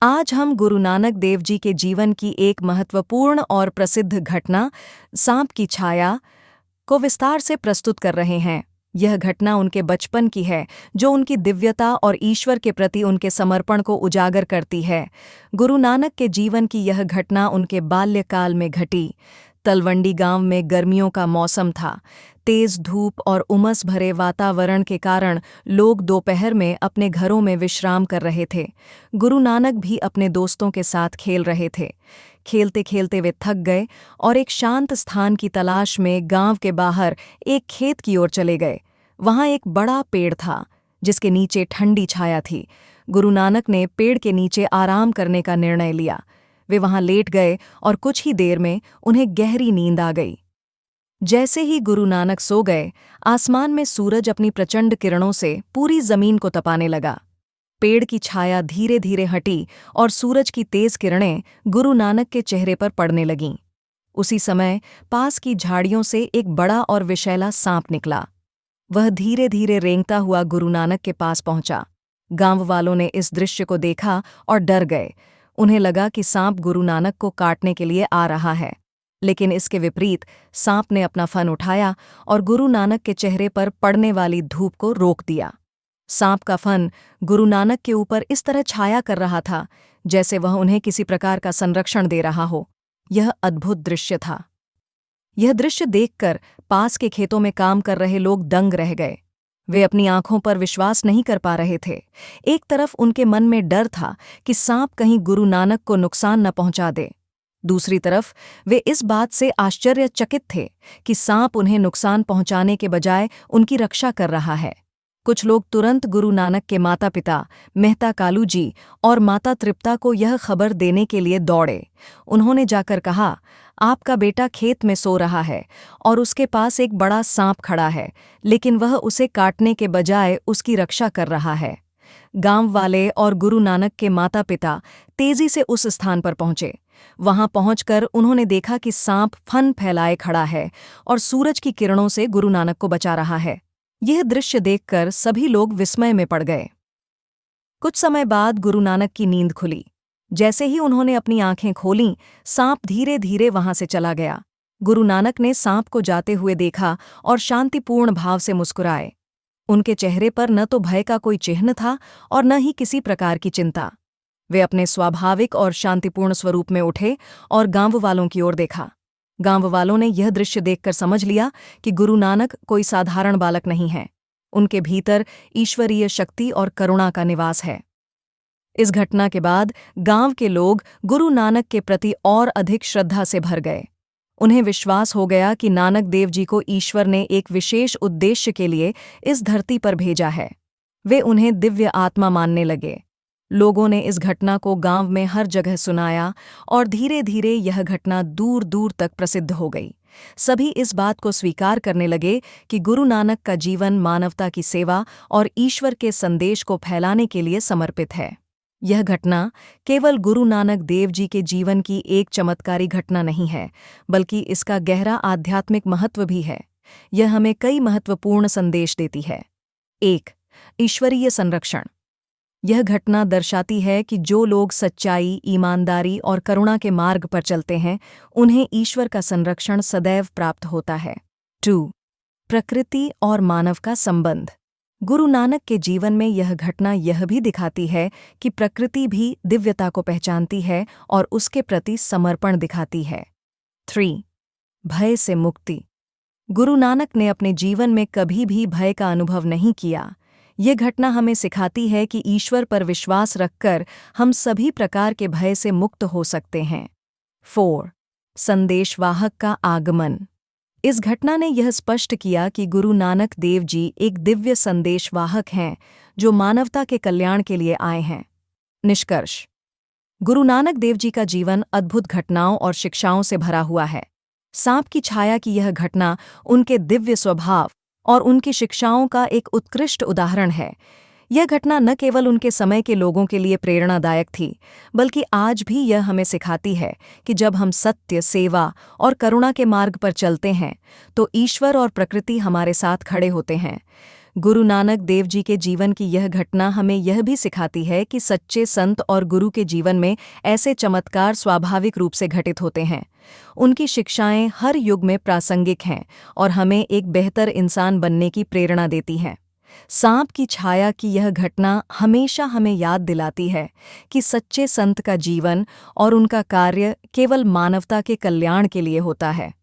आज हम गुरु नानक देव जी के जीवन की एक महत्वपूर्ण और प्रसिद्ध घटना सांप की छाया को विस्तार से प्रस्तुत कर रहे हैं। यह घटना उनके बचपन की है, जो उनकी दिव्यता और ईश्वर के प्रति उनके समर्पण को उजागर करती है। गुरु नानक के जीवन की यह घटना उनके बाल्यकाल में घटी। तलवंडी गांव में गर्मियों का मौसम था। तेज धूप और उमस भरे वातावरण के कारण लोग दोपहर में अपने घरों में विश्राम कर रहे थे। गुरु नानक भी अपने दोस्तों के साथ खेल रहे थे। खेलते खेलते वे थक गए और एक शांत स्थान की तलाश में गांव के बाहर एक खेत की ओर चले गए। वहां एक बड़ा पेड़ था, जिसके नीचे ठंडी छाया थी। गुरु नानक ने पेड़ के नीचे आराम करने का निर्णय लिया। वे वहां लेट गए और कुछ ही देर में उन्हें गहरी नींद आ गई। जैसे ही गुरु नानक सो गए, आसमान में सूरज अपनी प्रचंड किरणों से पूरी जमीन को तपाने लगा। पेड़ की छाया धीरे धीरे हटी और सूरज की तेज किरणें गुरु नानक के चेहरे पर पड़ने लगीं। उसी समय पास की झाड़ियों से एक बड़ा और विषैला सांप निकला। वह धीरे धीरे रेंगता हुआ गुरु नानक के पास पहुंचा। गांव वालों ने इस दृश्य को देखा और डर गए। उन्हें लगा कि सांप गुरु नानक को काटने के लिए आ रहा है, लेकिन इसके विपरीत सांप ने अपना फन उठाया और गुरु नानक के चेहरे पर पड़ने वाली धूप को रोक दिया। सांप का फन गुरु नानक के ऊपर इस तरह छाया कर रहा था, जैसे वह उन्हें किसी प्रकार का संरक्षण दे रहा हो। यह अद्भुत दृश्य था। यह दृश्य देखकर पास के खेतों में काम कर रहे लोग दंग रह गए। वे अपनी आंखों पर विश्वास नहीं कर पा रहे थे। एक तरफ उनके मन में डर था कि सांप कहीं गुरु नानक को नुकसान न पहुंचा दे। दूसरी तरफ वे इस बात से आश्चर्यचकित थे कि सांप उन्हें नुकसान पहुंचाने के बजाय उनकी रक्षा कर रहा है। कुछ लोग तुरंत गुरु नानक के माता पिता मेहता कालू जी और माता तृप्ता को यह खबर देने के लिए दौड़े। उन्होंने जाकर कहा, आपका बेटा खेत में सो रहा है और उसके पास एक बड़ा सांप खड़ा है, लेकिन वह उसे काटने के बजाय उसकी रक्षा कर रहा है। गांव वाले और गुरु नानक के माता पिता तेजी से उस स्थान पर पहुंचे। वहां पहुंचकर उन्होंने देखा कि सांप फन फैलाए खड़ा है और सूरज की किरणों से गुरु नानक को बचा रहा है। यह दृश्य देखकर सभी लोग विस्मय में पड़ गए। कुछ समय बाद गुरु नानक की नींद खुली। जैसे ही उन्होंने अपनी आंखें खोलीं, सांप धीरे धीरे वहां से चला गया। गुरु नानक ने सांप को जाते हुए देखा और शांतिपूर्ण भाव से मुस्कुराए। उनके चेहरे पर न तो भय का कोई चिन्ह था और न ही किसी प्रकार की चिंता। वे अपने स्वाभाविक और शांतिपूर्ण स्वरूप में उठे और गांव वालों की ओर देखा। गांव वालों ने यह दृश्य देखकर समझ लिया कि गुरु नानक कोई साधारण बालक नहीं है। उनके भीतर ईश्वरीय शक्ति और करुणा का निवास है। इस घटना के बाद गांव के लोग गुरु नानक के प्रति और अधिक श्रद्धा से भर गए। उन्हें विश्वास हो गया कि नानक देव जी को ईश्वर ने एक विशेष उद्देश्य के लिए इस धरती पर भेजा है। वे उन्हें दिव्य आत्मा मानने लगे। लोगों ने इस घटना को गांव में हर जगह सुनाया और धीरे धीरे यह घटना दूर दूर तक प्रसिद्ध हो गई। सभी इस बात को स्वीकार करने लगे कि गुरु नानक का जीवन मानवता की सेवा और ईश्वर के संदेश को फैलाने के लिए समर्पित है। यह घटना केवल गुरु नानक देव जी के जीवन की एक चमत्कारी घटना नहीं है, बल्कि इसका गहरा आध्यात्मिक महत्व भी है। यह हमें कई महत्वपूर्ण संदेश देती है। 1. ईश्वरीय संरक्षण। यह घटना दर्शाती है कि जो लोग सच्चाई, ईमानदारी और करुणा के मार्ग पर चलते हैं, उन्हें ईश्वर का संरक्षण सदैव प्राप्त होता है। 2. प्रकृति और मानव का संबंध। गुरु नानक के जीवन में यह घटना यह भी दिखाती है कि प्रकृति भी दिव्यता को पहचानती है और उसके प्रति समर्पण दिखाती है। 3. भय से मुक्ति। गुरु नानक ने अपने जीवन में कभी भी भय का अनुभव नहीं किया। यह घटना हमें सिखाती है कि ईश्वर पर विश्वास रखकर हम सभी प्रकार के भय से मुक्त हो सकते हैं। 4. संदेशवाहक का आगमन। इस घटना ने यह स्पष्ट किया कि गुरु नानक देव जी एक दिव्य संदेशवाहक हैं, जो मानवता के कल्याण के लिए आए हैं। निष्कर्ष: गुरु नानक देव जी का जीवन अद्भुत घटनाओं और शिक्षाओं से भरा हुआ है। सांप की छाया की यह घटना उनके दिव्य स्वभाव और उनकी शिक्षाओं का एक उत्कृष्ट उदाहरण है। यह घटना न केवल उनके समय के लोगों के लिए प्रेरणादायक थी, बल्कि आज भी यह हमें सिखाती है कि जब हम सत्य, सेवा और करुणा के मार्ग पर चलते हैं, तो ईश्वर और प्रकृति हमारे साथ खड़े होते हैं। गुरु नानक देव जी के जीवन की यह घटना हमें यह भी सिखाती है कि सच्चे संत और गुरु के जीवन में ऐसे चमत्कार स्वाभाविक रूप से घटित होते हैं। उनकी शिक्षाएं हर युग में प्रासंगिक हैं और हमें एक बेहतर इंसान बनने की प्रेरणा देती हैं। सांप की छाया की यह घटना हमेशा हमें याद दिलाती है कि सच्चे संत का जीवन और उनका कार्य केवल मानवता के कल्याण के लिए होता है।